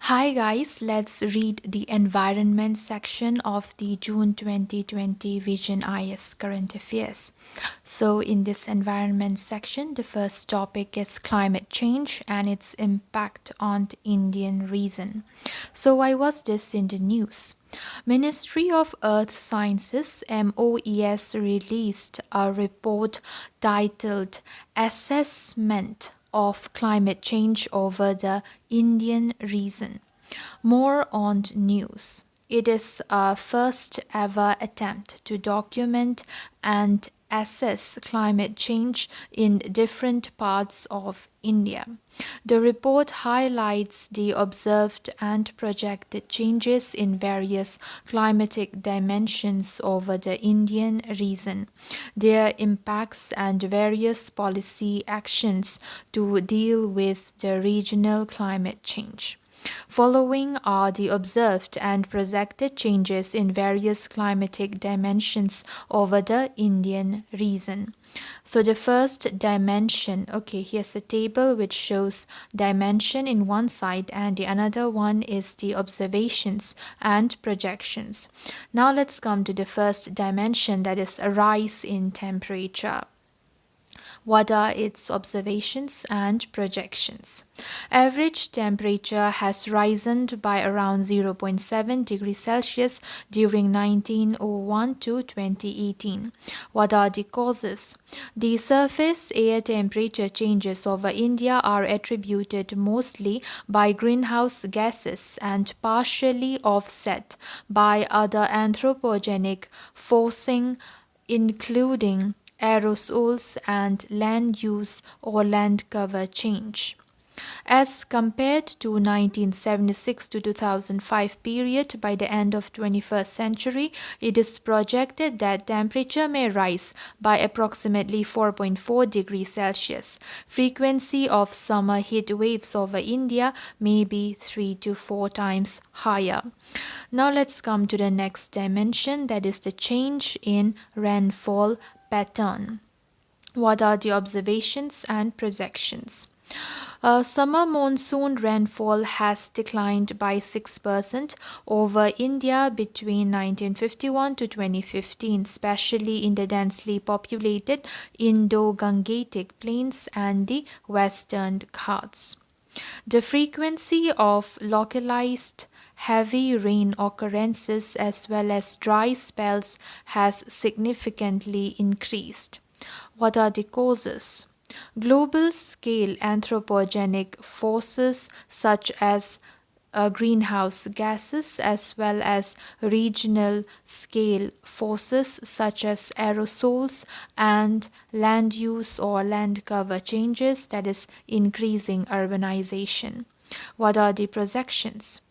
Hi guys, let's read the environment section of the June 2020 Vision IAS Current Affairs. So in this environment section, the first topic is climate change and its impact on the Indian region. So why was this in the news? Ministry of Earth Sciences MOES released a report titled Assessment of Climate Change over the Indian Region. More on news. It is a first ever attempt to document and assess climate change in different parts of India. The report highlights the observed and projected changes in various climatic dimensions over the Indian region, their impacts, and various policy actions to deal with the regional climate change. Following are the observed and projected changes in various climatic dimensions over the Indian region. So the first dimension, okay, here's a table which shows dimension in one side and the another one is the observations and projections. Now let's come to the first dimension, that is a rise in temperature. What are its observations and projections? Average temperature has risen by around 0.7 degrees Celsius during 1901 to 2018. What are the causes? The surface air temperature changes over India are attributed mostly by greenhouse gases and partially offset by other anthropogenic forcing, including aerosols and land use or land cover change. As compared to 1976 to 2005 period, by the end of 21st century, it is projected that temperature may rise by approximately 4.4 degrees Celsius. Frequency of summer heat waves over India may be 3 to 4 times higher. Now let's come to the next dimension, that is the change in rainfall pattern. What are the observations and projections? Summer monsoon rainfall has declined by 6% over India between 1951 to 2015, especially in the densely populated Indo-Gangetic plains and the Western Ghats. The frequency of localized heavy rain occurrences as well as dry spells has significantly increased. What are the causes? Global scale anthropogenic forces such as greenhouse gases as well as regional scale forces such as aerosols and land use or land cover changes, that is increasing urbanization. What are the projections?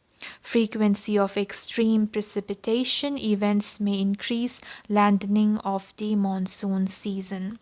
Frequency of extreme precipitation events may increase landing of the monsoon season.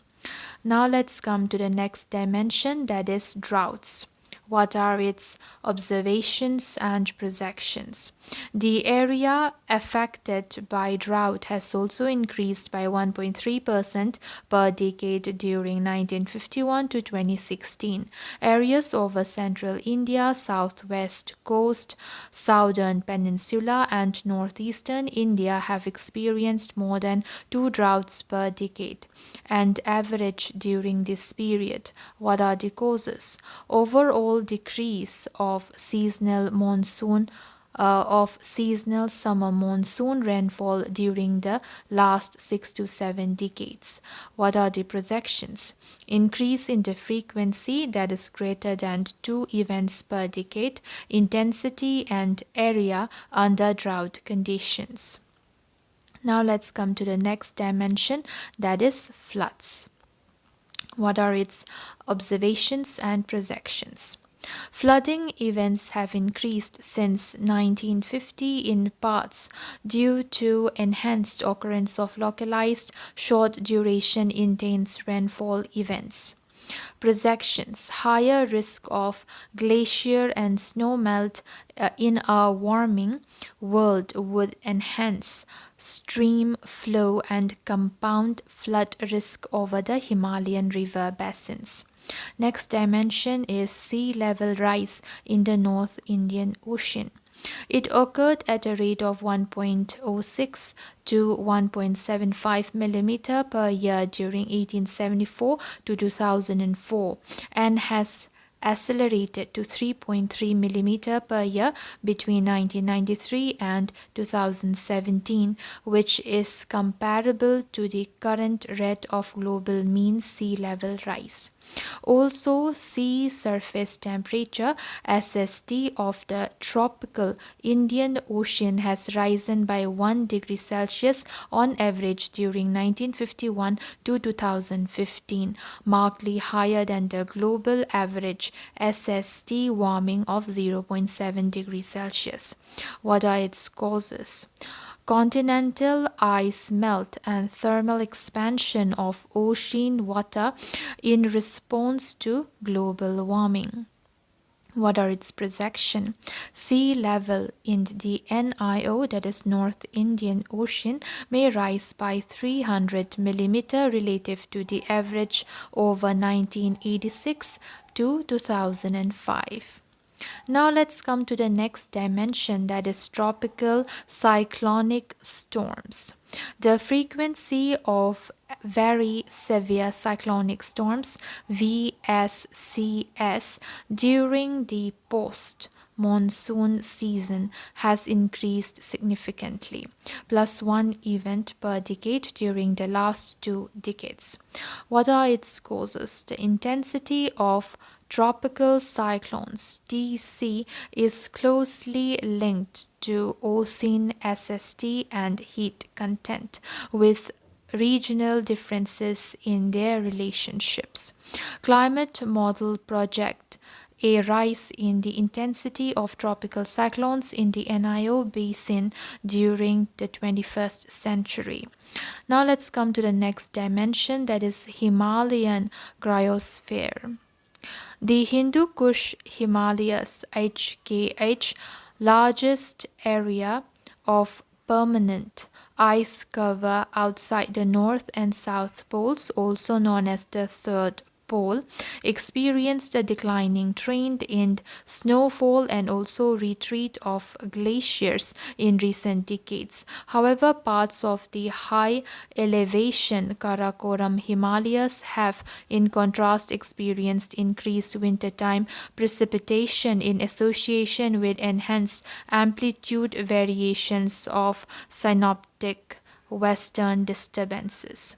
Now let's come to the next dimension, that is droughts. What are its observations and projections? The area affected by drought has also increased by 1.3% per decade during 1951 to 2016. Areas over central India, southwest coast, southern peninsula, and northeastern India have experienced more than two droughts per decade and average during this period. What are the causes? Overall decrease of seasonal summer monsoon rainfall during the last 6 to 7 decades. What are the projections? Increase in the frequency, that is greater than 2 events per decade, intensity and area under drought conditions. Now let's come to the next dimension, that is floods. What are its observations and projections? Flooding events have increased since 1950 in parts due to enhanced occurrence of localized short duration intense rainfall events. Projections: higher risk of glacier and snowmelt in a warming world would enhance stream flow and compound flood risk over the Himalayan river basins. Next dimension is sea level rise in the North Indian Ocean. It occurred at a rate of 1.06 to 1.75 millimeter per year during 1874 to 2004 and has accelerated to 3.3 millimeter per year between 1993 and 2017, which is comparable to the current rate of global mean sea level rise. Also, sea surface temperature (SST) of the tropical Indian Ocean has risen by 1 degree Celsius on average during 1951 to 2015, markedly higher than the global average SST warming of 0.7 degrees Celsius. What are its causes? Continental ice melt and thermal expansion of ocean water in response to global warming. What are its projections? Sea level in the NIO, that is North Indian Ocean, may rise by 300 millimeter relative to the average over 1986 to 2005. Now let's come to the next dimension, that is tropical cyclonic storms. The frequency of very severe cyclonic storms VSCS during the post monsoon season has increased significantly, plus one event per decade during the last 2 decades. What are its causes? The intensity of tropical cyclones (TC) is closely linked to ocean SST and heat content, with regional differences in their relationships. Climate model project a rise in the intensity of tropical cyclones in the NIO basin during the 21st century. Now let's come to the next dimension, that is Himalayan Cryosphere. The Hindu Kush Himalayas HKH, largest area of permanent ice cover outside the North and South poles, also known as the Third Pole, experienced a declining trend in snowfall and also retreat of glaciers in recent decades. However, parts of the high elevation Karakoram Himalayas have, in contrast, experienced increased wintertime precipitation in association with enhanced amplitude variations of synoptic western disturbances.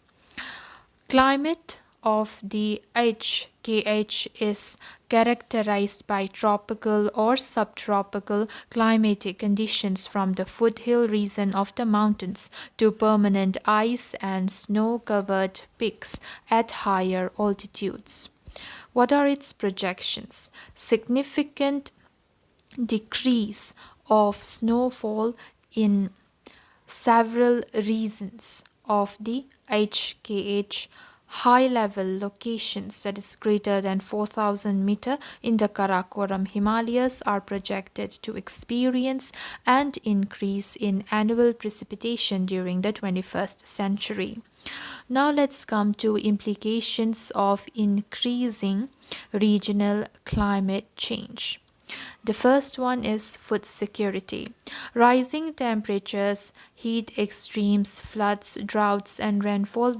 Climate of the HKH is characterized by tropical or subtropical climatic conditions from the foothill region of the mountains to permanent ice and snow-covered peaks at higher altitudes. What are its projections? Significant decrease of snowfall in several regions of the HKH high level locations, that is greater than 4,000 meter in the Karakoram Himalayas, are projected to experience an increase in annual precipitation during the 21st century. Now let's come to implications of increasing regional climate change. The first one is food security. Rising temperatures, heat extremes, floods, droughts, and rainfall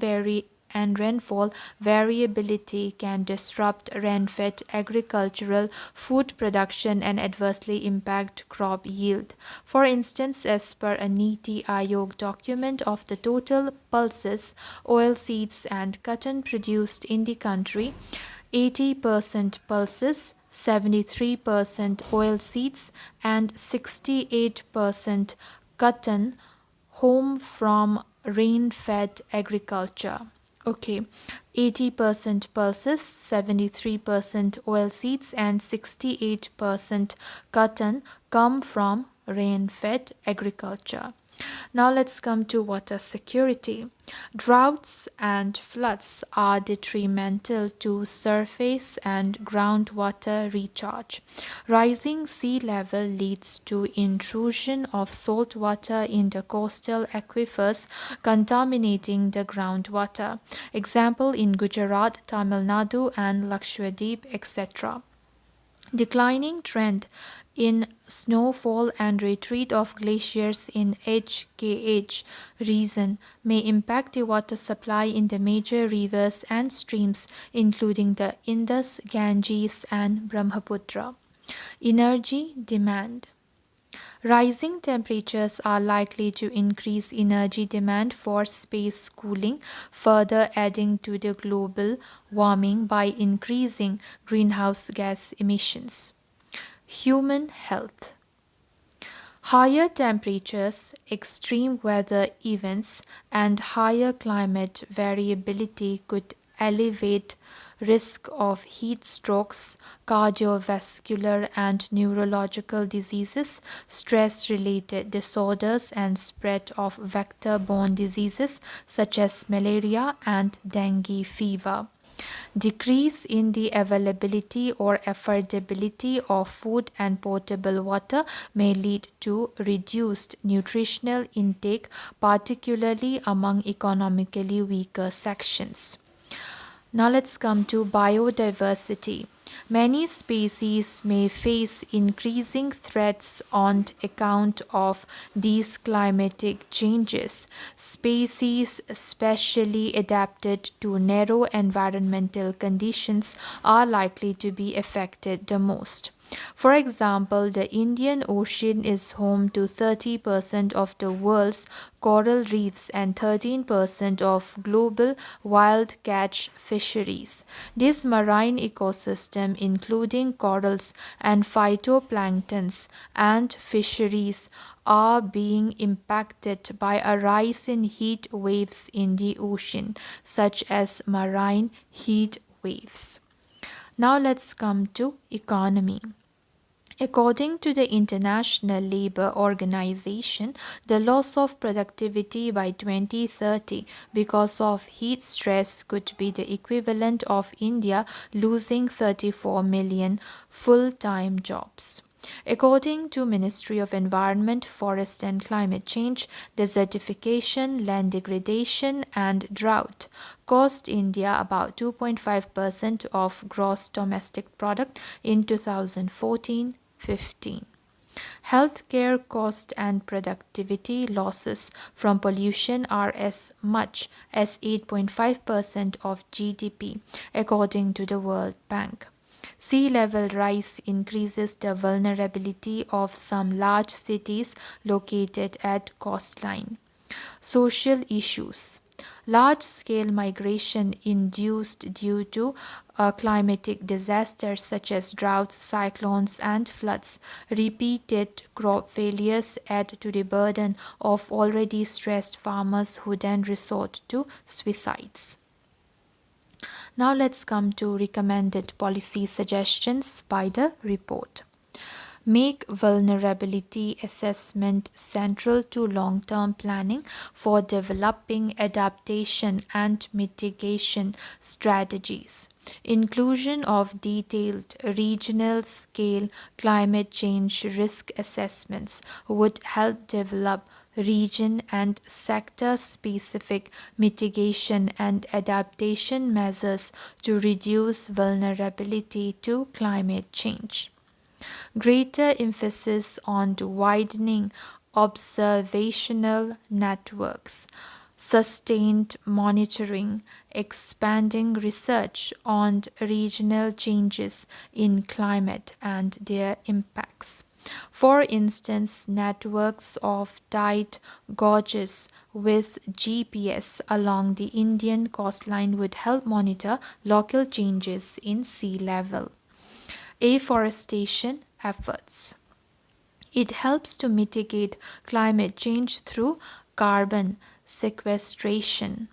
variability can disrupt rain-fed agricultural food production and adversely impact crop yield. For instance, as per a Niti Aayog document, of the total pulses, oilseeds and cotton produced in the country, 80% pulses, 73% oilseeds and 68% cotton home from rain-fed agriculture. Okay, 80% pulses, 73% oilseeds and 68% cotton come from rain-fed agriculture. Now let's come to water security. Droughts and floods are detrimental to surface and groundwater recharge. Rising sea level leads to intrusion of salt water in the coastal aquifers, contaminating the groundwater. Example in Gujarat, Tamil Nadu, and Lakshadweep, etc. Declining trend in snowfall and retreat of glaciers in HKH region may impact the water supply in the major rivers and streams including the Indus, Ganges and Brahmaputra. Energy demand. Rising temperatures are likely to increase energy demand for space cooling, further adding to the global warming by increasing greenhouse gas emissions. Human health. Higher temperatures, extreme weather events, and higher climate variability could elevate risk of heat strokes, cardiovascular and neurological diseases, stress-related disorders, and spread of vector-borne diseases such as malaria and dengue fever. Decrease in the availability or affordability of food and potable water may lead to reduced nutritional intake, particularly among economically weaker sections. Now let's come to biodiversity. Many species may face increasing threats on account of these climatic changes. Species specially adapted to narrow environmental conditions are likely to be affected the most. For example, the Indian Ocean is home to 30% of the world's coral reefs and 13% of global wild catch fisheries. This marine ecosystem, including corals and phytoplanktons and fisheries, are being impacted by a rise in heat waves in the ocean, such as marine heat waves. Now let's come to economy. According to the International Labour Organization, the loss of productivity by 2030 because of heat stress could be the equivalent of India losing 34 million full-time jobs. According to Ministry of Environment, Forest and Climate Change, desertification, land degradation and drought cost India about 2.5% of gross domestic product in 2014-15. Healthcare cost and productivity losses from pollution are as much as 8.5% of GDP, according to the World Bank. Sea level rise increases the vulnerability of some large cities located at coastline. Social issues. Large scale migration induced due to climatic disasters such as droughts, cyclones, and floods. Repeated crop failures add to the burden of already stressed farmers who then resort to suicides. Now let's come to recommended policy suggestions by the report. Make vulnerability assessment central to long-term planning for developing adaptation and mitigation strategies. Inclusion of detailed regional scale climate change risk assessments would help develop region and sector specific mitigation and adaptation measures to reduce vulnerability to climate change. Greater emphasis on widening observational networks, sustained monitoring, expanding research on regional changes in climate and their impacts. For instance, networks of tide gauges with GPS along the Indian coastline would help monitor local changes in sea level. Afforestation efforts. It helps to mitigate climate change through carbon sequestration.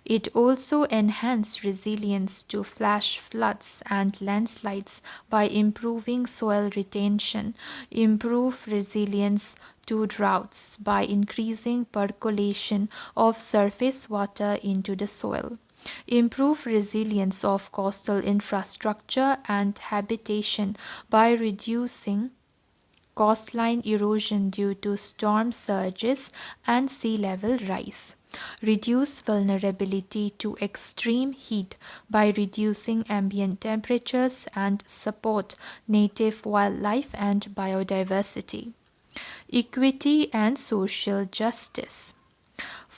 It also enhances resilience to flash floods and landslides by improving soil retention, improve resilience to droughts by increasing percolation of surface water into the soil, improve resilience of coastal infrastructure and habitation by reducing coastline erosion due to storm surges and sea level rise. Reduce vulnerability to extreme heat by reducing ambient temperatures and support native wildlife and biodiversity. Equity and social justice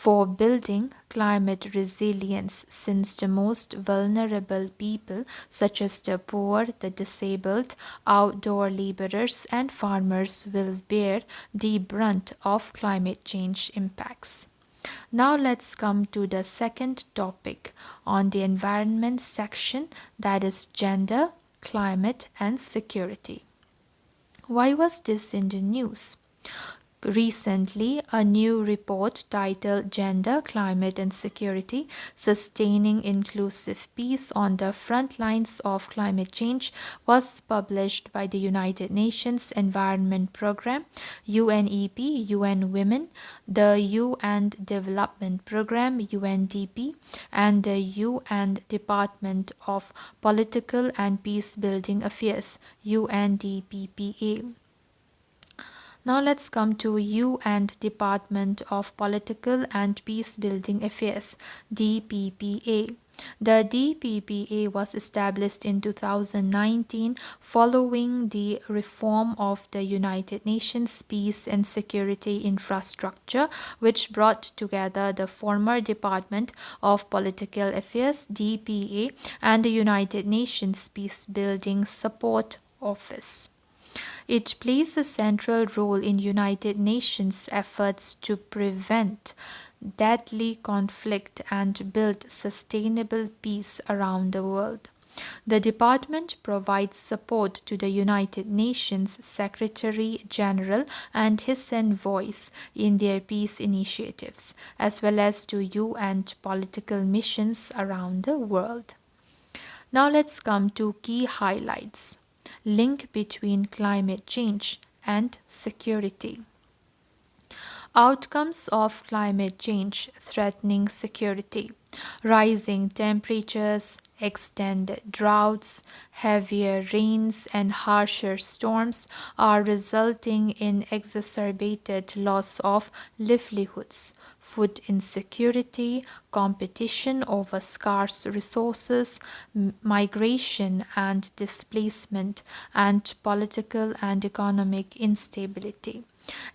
for building climate resilience, since the most vulnerable people, such as the poor, the disabled, outdoor laborers, and farmers, will bear the brunt of climate change impacts. Now let's come to the second topic on the environment section, that is gender, climate, and security. Why was this in the news? Recently, a new report titled Gender, Climate and Security Sustaining Inclusive Peace on the Front Lines of Climate Change was published by the United Nations Environment Programme, UNEP, UN Women, the UN Development Programme, UNDP, and the UN Department of Political and Peacebuilding Affairs, UNDPPA. Now let's come to UN Department of Political and Peacebuilding Affairs, DPPA. The DPPA was established in 2019 following the reform of the United Nations Peace and Security Infrastructure, which brought together the former Department of Political Affairs, DPA, and the United Nations Peacebuilding Support Office. It plays a central role in United Nations efforts to prevent deadly conflict and build sustainable peace around the world. The department provides support to the United Nations Secretary General and his envoys in their peace initiatives, as well as to UN political missions around the world. Now let's come to key highlights. Link between climate change and security. Outcomes of climate change threatening security. Rising temperatures, extended droughts, heavier rains, and harsher storms are resulting in exacerbated loss of livelihoods, food insecurity, competition over scarce resources, migration and displacement, and political and economic instability.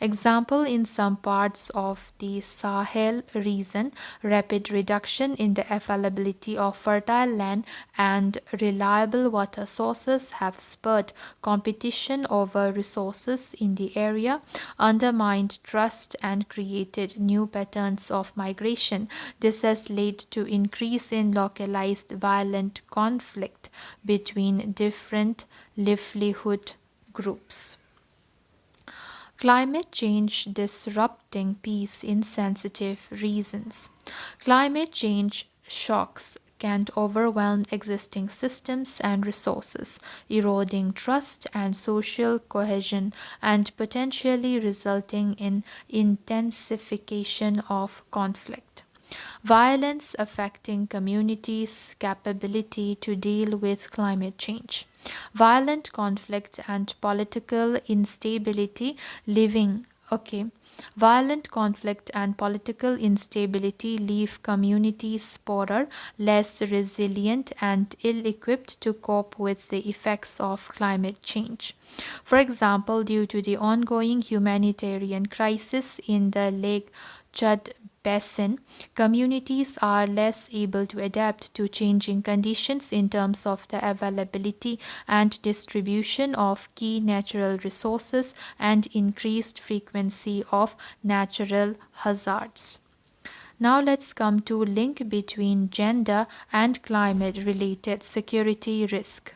Example, in some parts of the Sahel region, rapid reduction in the availability of fertile land and reliable water sources have spurred competition over resources in the area, undermined trust, and created new patterns of migration. This has led to increase in localized violent conflict between different livelihood groups. Climate change disrupting peace in sensitive regions. Climate change shocks can overwhelm existing systems and resources, eroding trust and social cohesion and potentially resulting in intensification of conflict. Violence affecting communities' capability to deal with climate change. Violent conflict and political instability living okay Violent conflict and political instability leave communities poorer, less resilient, and ill equipped to cope with the effects of climate change. For example, due to the ongoing humanitarian crisis in the Lake Chad basin, communities are less able to adapt to changing conditions in terms of the availability and distribution of key natural resources and increased frequency of natural hazards. Now let's come to link between gender and climate related security risk.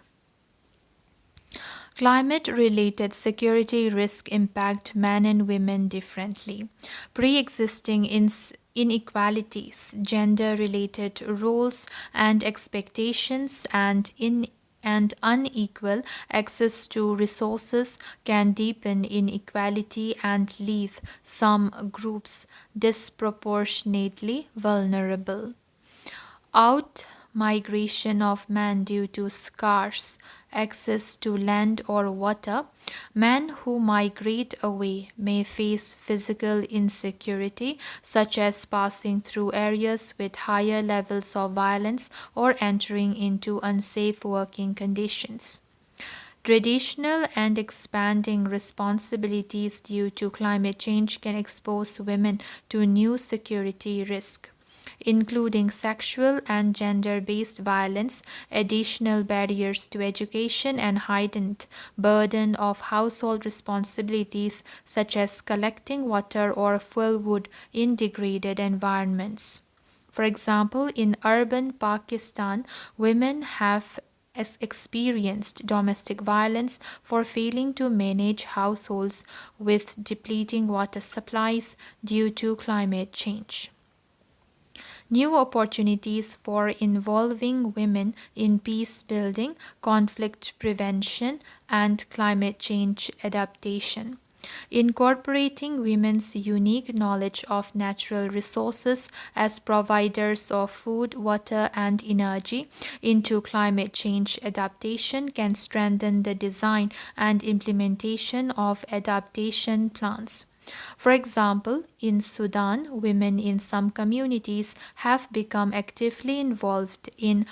Climate related security risk impact men and women differently. Pre existing inequalities, gender related roles and expectations, and and unequal access to resources can deepen inequality and leave some groups disproportionately vulnerable. Out migration of man due to scarce access to land or water, men who migrate away may face physical insecurity, such as passing through areas with higher levels of violence or entering into unsafe working conditions. Traditional and expanding responsibilities due to climate change can expose women to new security risks, including sexual and gender based violence, additional barriers to education, and heightened burden of household responsibilities such as collecting water or fuel wood in degraded environments. For example, in urban Pakistan, women have experienced domestic violence for failing to manage households with depleting water supplies due to climate change. New opportunities for involving women in peace building, conflict prevention, and climate change adaptation. Incorporating women's unique knowledge of natural resources as providers of food, water, and energy into climate change adaptation can strengthen the design and implementation of adaptation plans. For example, in Sudan, women in some communities have become actively involved in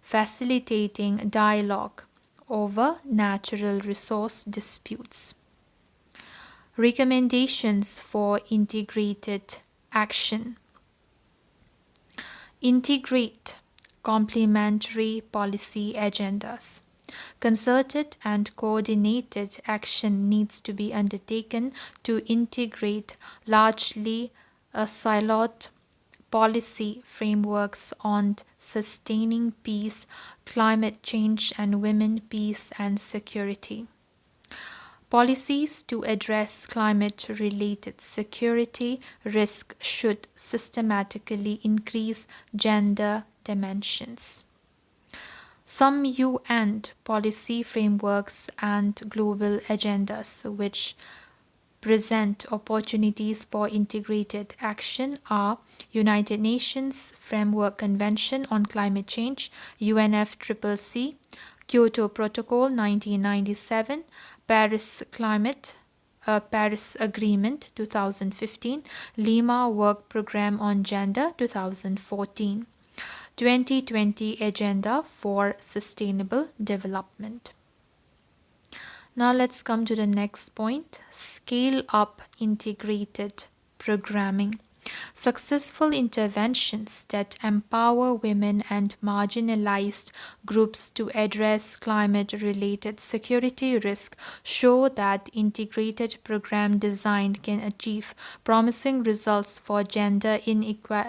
facilitating dialogue over natural resource disputes. Recommendations for integrated action. Integrate complementary policy agendas. Concerted and coordinated action needs to be undertaken to integrate largely siloed policy frameworks on sustaining peace, climate change, and women, peace, and security. Policies to address climate related security risk should systematically increase gender dimensions. Some UN policy frameworks and global agendas which present opportunities for integrated action are United Nations Framework Convention on Climate Change, UNFCCC, Kyoto Protocol 1997, Paris Agreement 2015, Lima Work Programme on Gender 2014, 2020 Agenda for Sustainable Development. Now let's come to the next point, scale up integrated programming. Successful interventions that empower women and marginalized groups to address climate-related security risk show that integrated program design can achieve promising results for gender equality,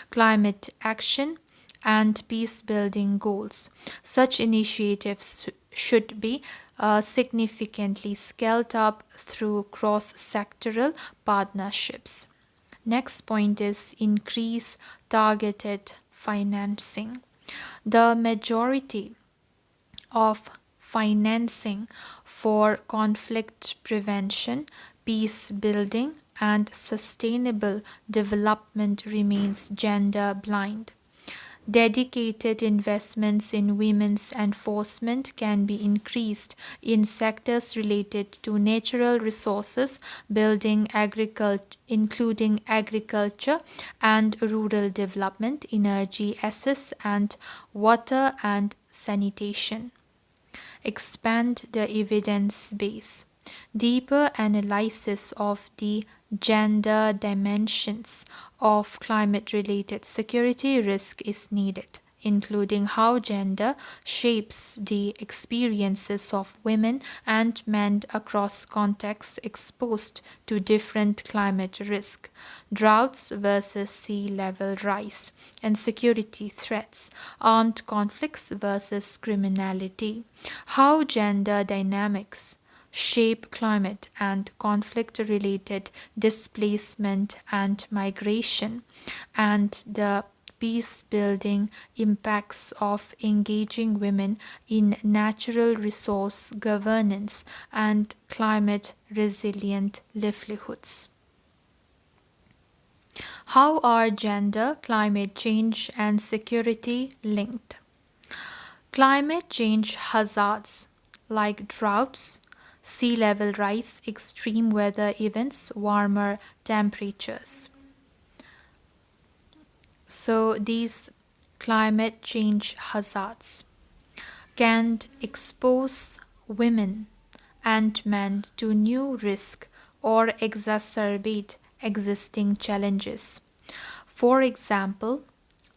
climate action, and peace-building goals. Such initiatives should be significantly scaled up through cross-sectoral partnerships. Next point is increase targeted financing. The majority of financing for conflict prevention, peace building, and sustainable development remains gender blind. Dedicated investments in women's enforcement can be increased in sectors related to natural resources, including agriculture and rural development, energy access, and water and sanitation. Expand the evidence base. Deeper analysis of the gender dimensions of climate related security risk is needed, including how gender shapes the experiences of women and men across contexts exposed to different climate risk, droughts versus sea level rise, and security threats, armed conflicts versus criminality, how gender dynamics shape climate and conflict related displacement and migration, and the peace-building impacts of engaging women in natural resource governance and climate-resilient livelihoods. How are gender, climate change, and security linked? Climate change hazards like droughts, sea level rise, extreme weather events, warmer temperatures. So, these climate change hazards can expose women and men to new risk or exacerbate existing challenges. For example,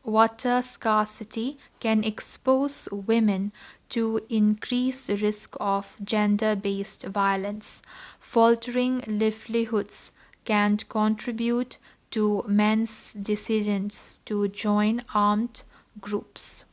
water scarcity can expose women to increased risk of gender-based violence. Faltering livelihoods can contribute to men's decisions to join armed groups.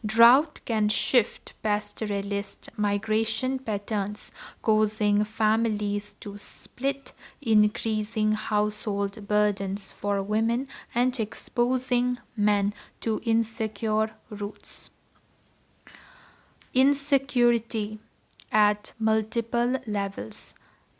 Drought can shift pastoralist migration patterns, causing families to split, increasing household burdens for women, and exposing men to insecure roots. Insecurity at multiple levels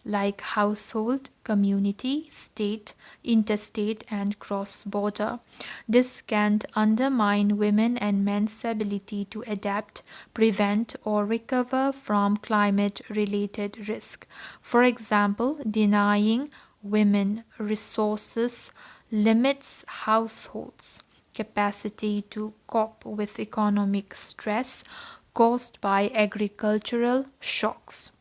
like household, community, state, interstate, and cross border. This can undermine women and men's ability to adapt, prevent, or recover from climate related risk. For example, denying women resources limits households' capacity to cope with economic stress caused by agricultural shocks.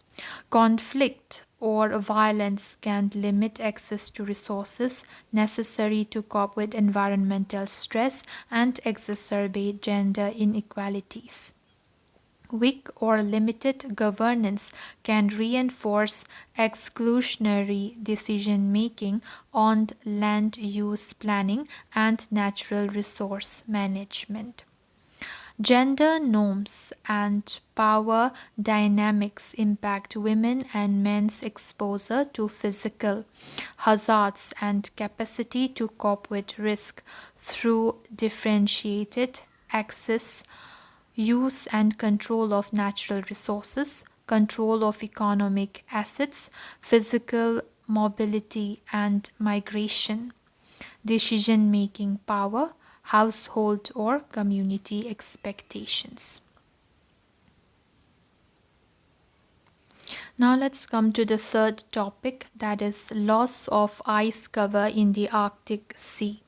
Conflict or violence can limit access to resources necessary to cope with environmental stress and exacerbate gender inequalities. Weak or limited governance can reinforce exclusionary decision making on land use planning and natural resource management. Gender norms and power dynamics impact women and men's exposure to physical hazards and capacity to cope with risk through differentiated access, use, and control of natural resources, control of economic assets, physical mobility, and migration, decision making power, household or community expectations. Now let's come to the third topic, that is loss of ice cover in the Arctic Sea.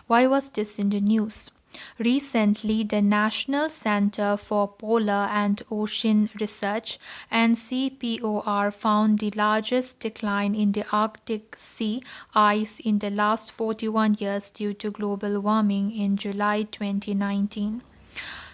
Why was this in the news? Recently, the National Center for Polar and Ocean Research (NCPOR) found the largest decline in the Arctic Sea ice in the last 41 years due to global warming in July 2019.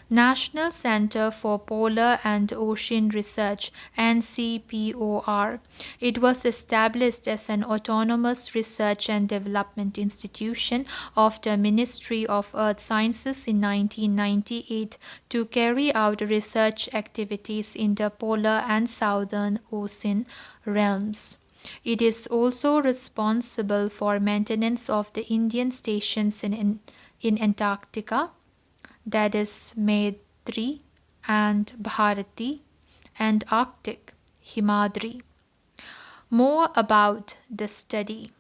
National Center for Polar and Ocean Research (NCPOR). It was established as an autonomous research and development institution of the Ministry of Earth Sciences in 1998 to carry out research activities in the polar and southern ocean realms. It is also responsible for maintenance of the Indian stations in Antarctica, that is Maitri and Bharati, and Arctic, Himadri. More about the study.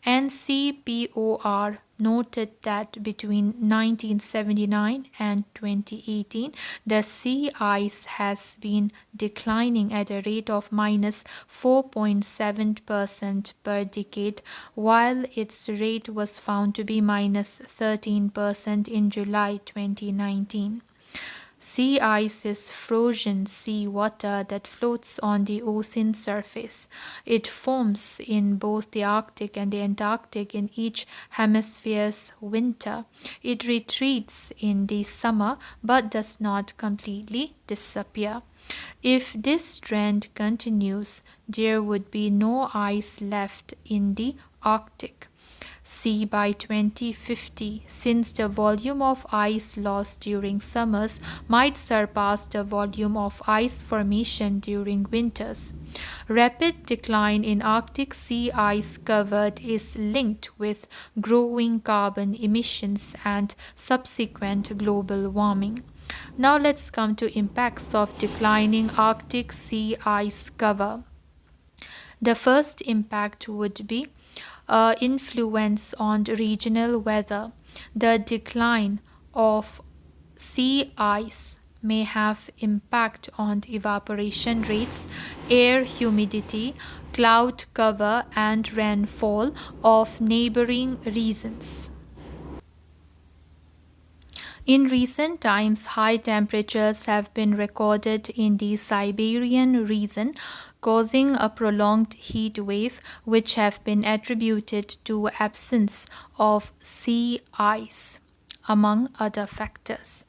NCPOR noted that between 1979 and 2018, the sea ice has been declining at a rate of minus 4.7% per decade, while its rate was found to be minus 13% in July 2019. Sea ice is frozen sea water that floats on the ocean surface. It forms in both the Arctic and the Antarctic in each hemisphere's winter. It retreats in the summer but does not completely disappear. If this trend continues, there would be no ice left in the Arctic. C by 2050, since the volume of ice lost during summers might surpass the volume of ice formation during winters. Rapid decline in Arctic sea ice cover is linked with growing carbon emissions and subsequent global warming. Now let's come to impacts of declining Arctic sea ice cover. The first impact would be influence on regional weather. The decline of sea ice may have impact on evaporation rates, air humidity, cloud cover, and rainfall of neighboring regions. In recent times, high temperatures have been recorded in the Siberian region, causing a prolonged heat wave, which have been attributed to absence of sea ice, among other factors.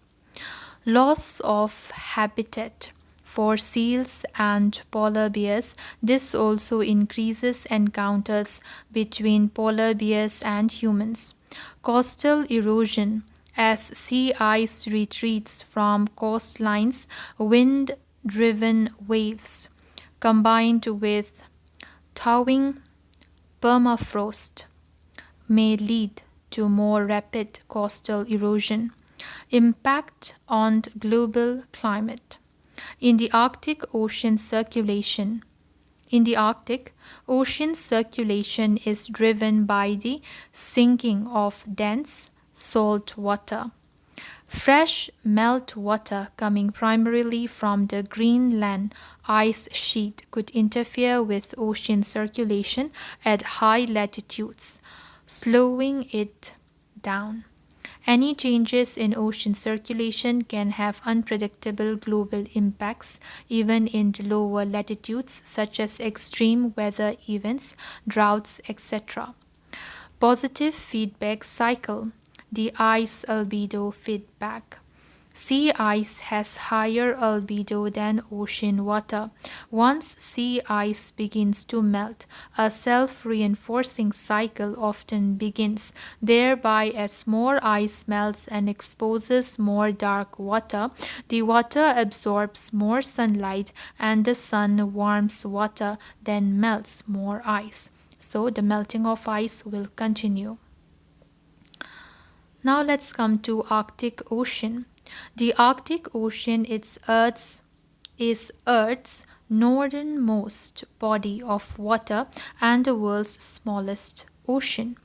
Loss of habitat for seals and polar bears. This also increases encounters between polar bears and humans. Coastal erosion. As sea ice retreats from coastlines, wind driven waves combined with thawing permafrost may lead to more rapid coastal erosion. Impact on global climate. In the Arctic Ocean circulation. In the Arctic, ocean circulation is driven by the sinking of dense salt water. Fresh melt water coming primarily from the Greenland ice sheet could interfere with ocean circulation at high latitudes, slowing it down. Any changes in ocean circulation can have unpredictable global impacts, even in lower latitudes, such as extreme weather events, droughts, etc. Positive feedback cycle. The ice albedo feedback. Sea ice has higher albedo than ocean water. Once sea ice begins to melt, a self-reinforcing cycle often begins. Thereby, as more ice melts and exposes more dark water, the water absorbs more sunlight and the sun warms water, then melts more ice. So the melting of ice will continue. Now let's come to Arctic Ocean. The Arctic Ocean is Earth's northernmost body of water and the world's smallest ocean.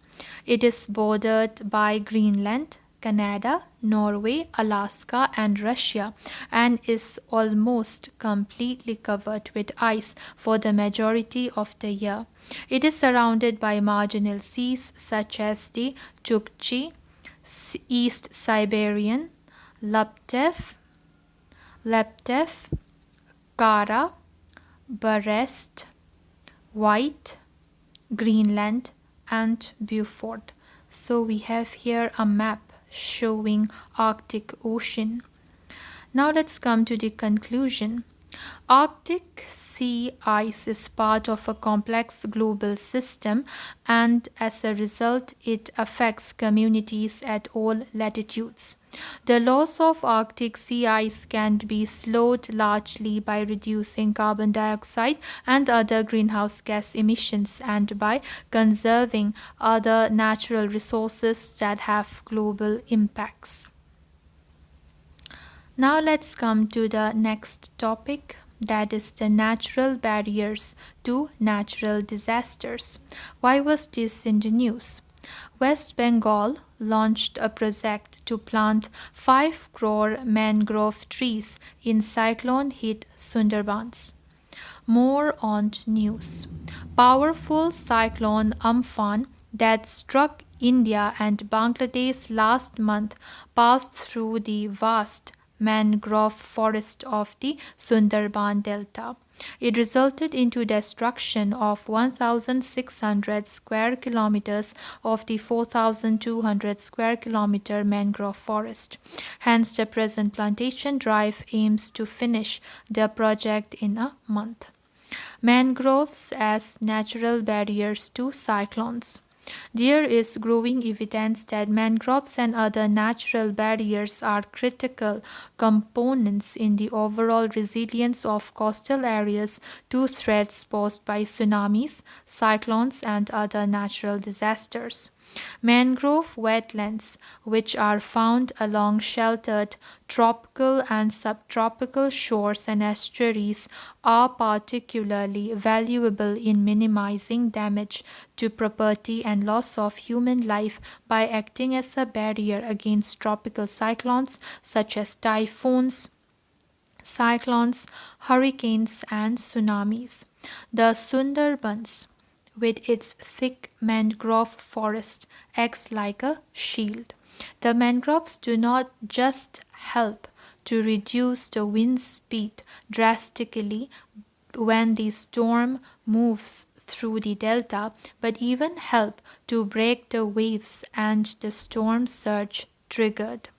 It is bordered by Greenland, Canada, Norway, Alaska, and Russia, and is almost completely covered with ice for the majority of the year. It is surrounded by marginal seas such as the Chukchi, East Siberian, Laptev, Kara, Brest, White, Greenland, and Beaufort. So we have here a map showing Arctic Ocean. Now let's come to the conclusion. Arctic sea ice is part of a complex global system, and as a result, it affects communities at all latitudes. The loss of Arctic sea ice can be slowed largely by reducing carbon dioxide and other greenhouse gas emissions and by conserving other natural resources that have global impacts. Now let's come to the next topic, that is the natural barriers to natural disasters. Why was this in the news? West Bengal launched a project to plant 5 crore mangrove trees in cyclone-hit Sundarbans. More on news. Powerful cyclone Amphan that struck India and Bangladesh last month passed through the vast mangrove forest of the Sundarban Delta. It resulted into destruction of 1,600 square kilometers of the 4,200 square kilometer mangrove forest. Hence, the present plantation drive aims to finish the project in a month. Mangroves as natural barriers to cyclones. There is growing evidence that mangroves and other natural barriers are critical components in the overall resilience of coastal areas to threats posed by tsunamis, cyclones, and other natural disasters. Mangrove wetlands, which are found along sheltered tropical and subtropical shores and estuaries, are particularly valuable in minimizing damage to property and loss of human life by acting as a barrier against tropical cyclones such as typhoons, cyclones, hurricanes, and tsunamis. The Sundarbans, with its thick mangrove forest, acts like a shield. The mangroves do not just help to reduce the wind speed drastically when the storm moves through the delta, but even help to break the waves and the storm surge triggered.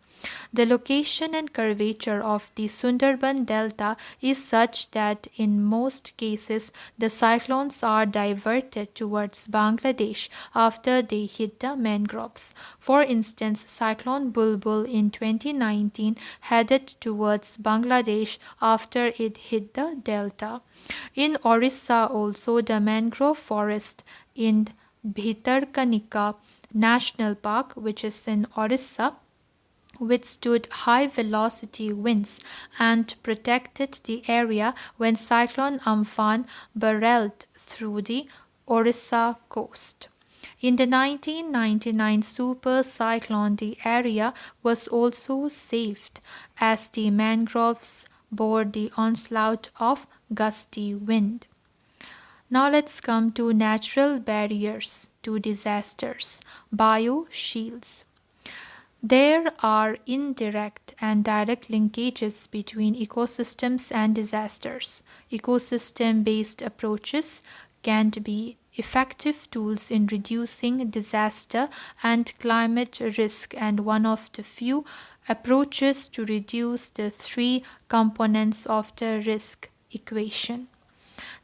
The location and curvature of the Sundarban Delta is such that in most cases the cyclones are diverted towards Bangladesh after they hit the mangroves. For instance, Cyclone Bulbul in 2019 headed towards Bangladesh after it hit the delta. In Orissa also the mangrove forest in Bhitarkanika National Park, which is in Orissa, withstood high velocity winds and protected the area when Cyclone Amphan barreled through the Orissa coast. In the 1999 super cyclone, the area was also saved as the mangroves bore the onslaught of gusty wind. Now let's come to natural barriers to disasters, bioshields. There are indirect and direct linkages between ecosystems and disasters. Ecosystem based approaches can be effective tools in reducing disaster and climate risk, and one of the few approaches to reduce the three components of the risk equation.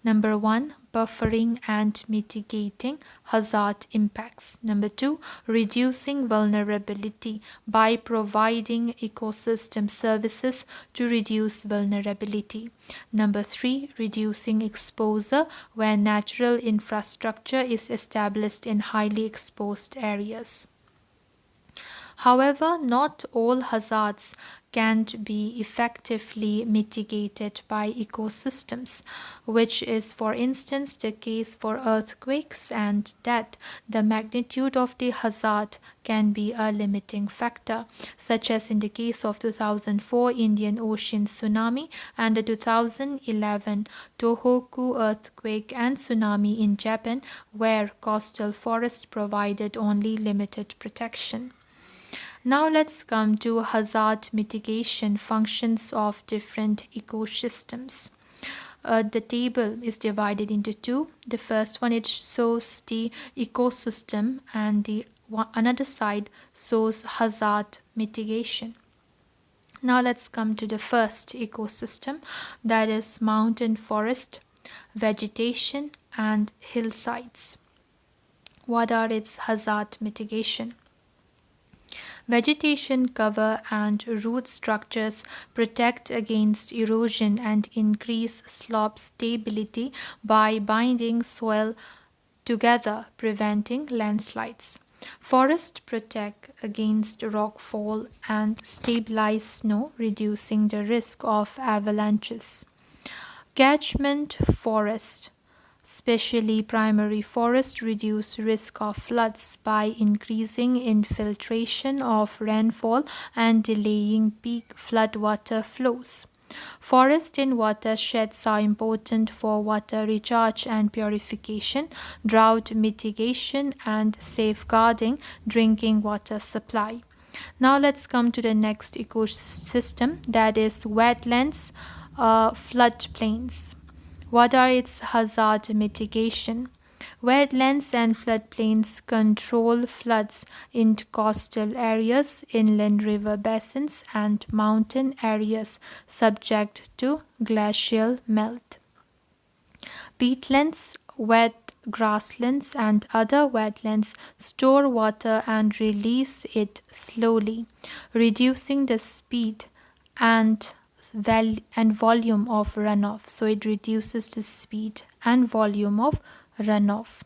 Number one, buffering and mitigating hazard impacts. Number two, reducing vulnerability by providing ecosystem services to reduce vulnerability. Number three, reducing exposure where natural infrastructure is established in highly exposed areas. However, not all hazards can be effectively mitigated by ecosystems, which is, for instance, the case for earthquakes, and that the magnitude of the hazard can be a limiting factor, such as in the case of 2004 Indian Ocean tsunami and the 2011 Tohoku earthquake and tsunami in Japan, where coastal forest provided only limited protection. Now let's come to hazard mitigation functions of different ecosystems. The table is divided into two. The first one, it shows the ecosystem, and the another side shows hazard mitigation. Now let's come to the first ecosystem, that is mountain forest, vegetation, and hillsides. What are its hazard mitigation? Vegetation cover and root structures protect against erosion and increase slope stability by binding soil together, preventing landslides. Forests protect against rockfall and stabilize snow, reducing the risk of avalanches. Catchment forest, especially primary forests, reduce risk of floods by increasing infiltration of rainfall and delaying peak floodwater flows. Forests in watersheds are important for water recharge and purification, drought mitigation, and safeguarding drinking water supply. Now let's come to the next ecosystem, that is wetlands, floodplains. What are its hazard mitigation? Wetlands and floodplains control floods in coastal areas, inland river basins, and mountain areas subject to glacial melt. Peatlands, wet grasslands and other wetlands store water and release it slowly, reducing the speed and volume of runoff. So it reduces the speed and volume of runoff.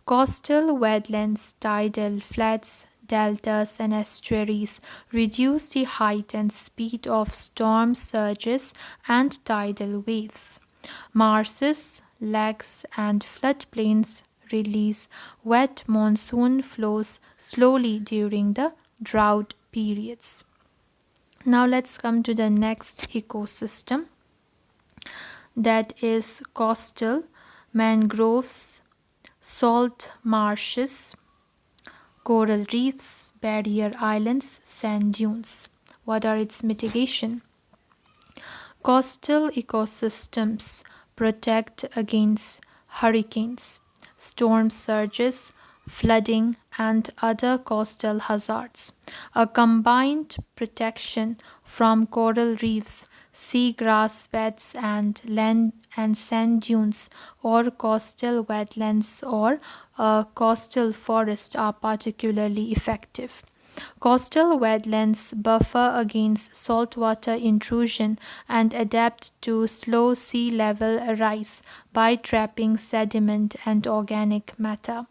Coastal wetlands, tidal flats, deltas, and estuaries reduce the height and speed of storm surges and tidal waves. Marshes, lakes, and floodplains release wet monsoon flows slowly during the drought periods. Now let's come to the next ecosystem, that is coastal mangroves, salt marshes, coral reefs, barrier islands, sand dunes. What are its mitigation? Coastal ecosystems protect against hurricanes, storm surges, flooding, and other coastal hazards. A combined protection from coral reefs, seagrass beds, and land and sand dunes, or coastal wetlands, or a coastal forest are particularly effective. Coastal wetlands buffer against saltwater intrusion and adapt to slow sea level rise by trapping sediment and organic matter.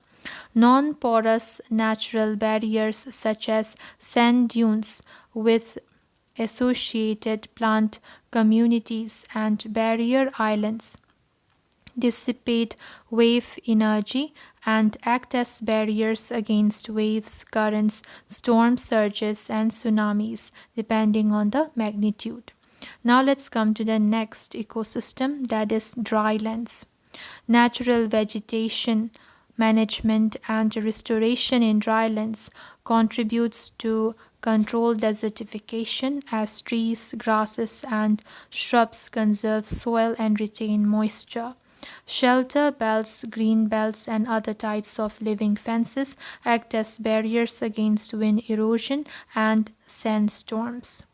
Non-porous natural barriers such as sand dunes with associated plant communities and barrier islands dissipate wave energy and act as barriers against waves, currents, storm surges, and tsunamis, depending on the magnitude. Now let's come to the next ecosystem, that is drylands. Natural vegetation management and restoration in drylands contributes to control desertification as trees, grasses, and shrubs conserve soil and retain moisture. Shelter belts, green belts, and other types of living fences act as barriers against wind erosion and sandstorms.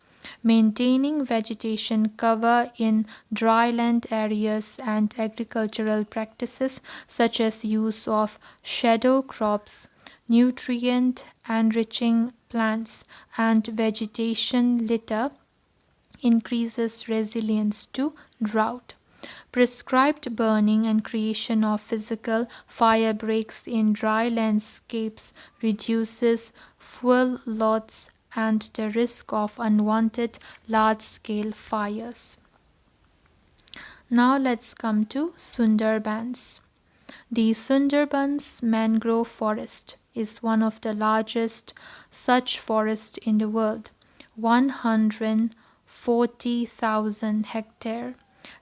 Maintaining vegetation cover in dryland areas and agricultural practices such as use of shadow crops, nutrient enriching plants, and vegetation litter increases resilience to drought. Prescribed burning and creation of physical fire breaks in dry landscapes reduces fuel loss and the risk of unwanted large-scale fires. Now let's come to Sundarbans. The Sundarbans mangrove forest is one of the largest such forests in the world, 140,000 hectares,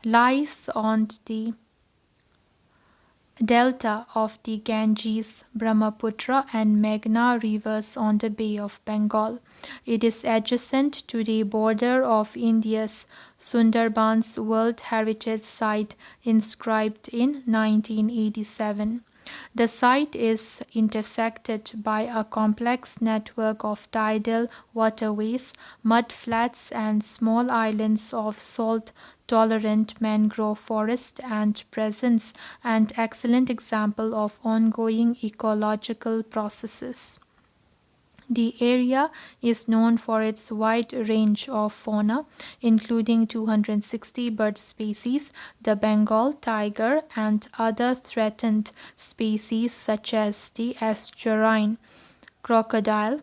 lies on the delta of the Ganges, Brahmaputra, and Meghna rivers on the Bay of Bengal. It is adjacent to the border of India's Sundarbans World Heritage Site inscribed in 1987. The site is intersected by a complex network of tidal waterways, mudflats, and small islands of salt-tolerant mangrove forest and presents an excellent example of ongoing ecological processes. The area is known for its wide range of fauna, including 260 bird species, the Bengal tiger, and other threatened species such as the estuarine crocodile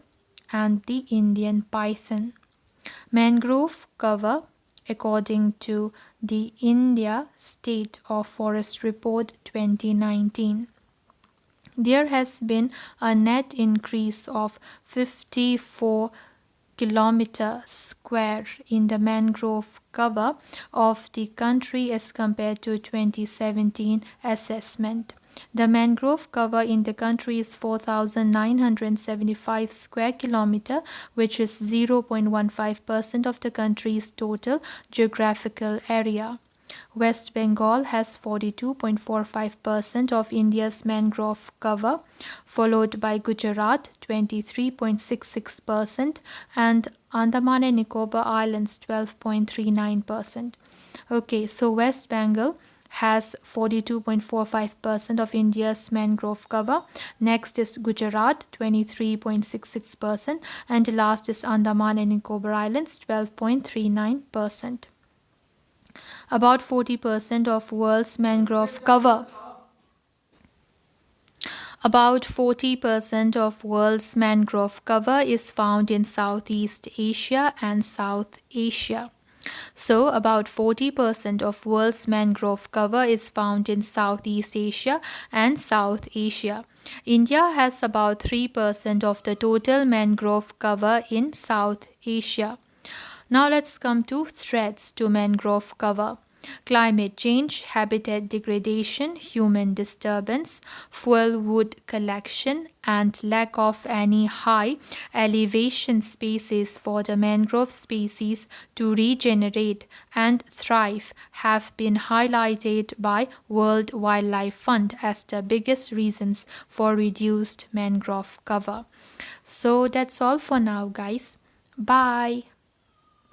and the Indian python. Mangrove cover, according to the India State of Forest Report 2019. There has been a net increase of 54 kilometers square in the mangrove cover of the country as compared to 2017 assessment. The mangrove cover in the country is 4,975 square kilometer, which is 0.15% of the country's total geographical area. West Bengal has 42.45% of India's mangrove cover, followed by Gujarat 23.66% and Andaman and Nicobar Islands 12.39%. Okay, so West Bengal has 42.45% of India's mangrove cover. Next is Gujarat, 23.66%, and last is Andaman and Nicobar Islands, 12.39%. About 40% of world's mangrove cover About 40% of world's mangrove cover is found in Southeast Asia and South Asia. So, about 40% of world's mangrove cover is found in Southeast Asia and South Asia. India has about 3% of the total mangrove cover in South Asia. Now let's come to threats to mangrove cover. Climate change, habitat degradation, human disturbance, fuel wood collection, and lack of any high elevation spaces for the mangrove species to regenerate and thrive have been highlighted by World Wildlife Fund as the biggest reasons for reduced mangrove cover. So that's all for now, guys. Bye.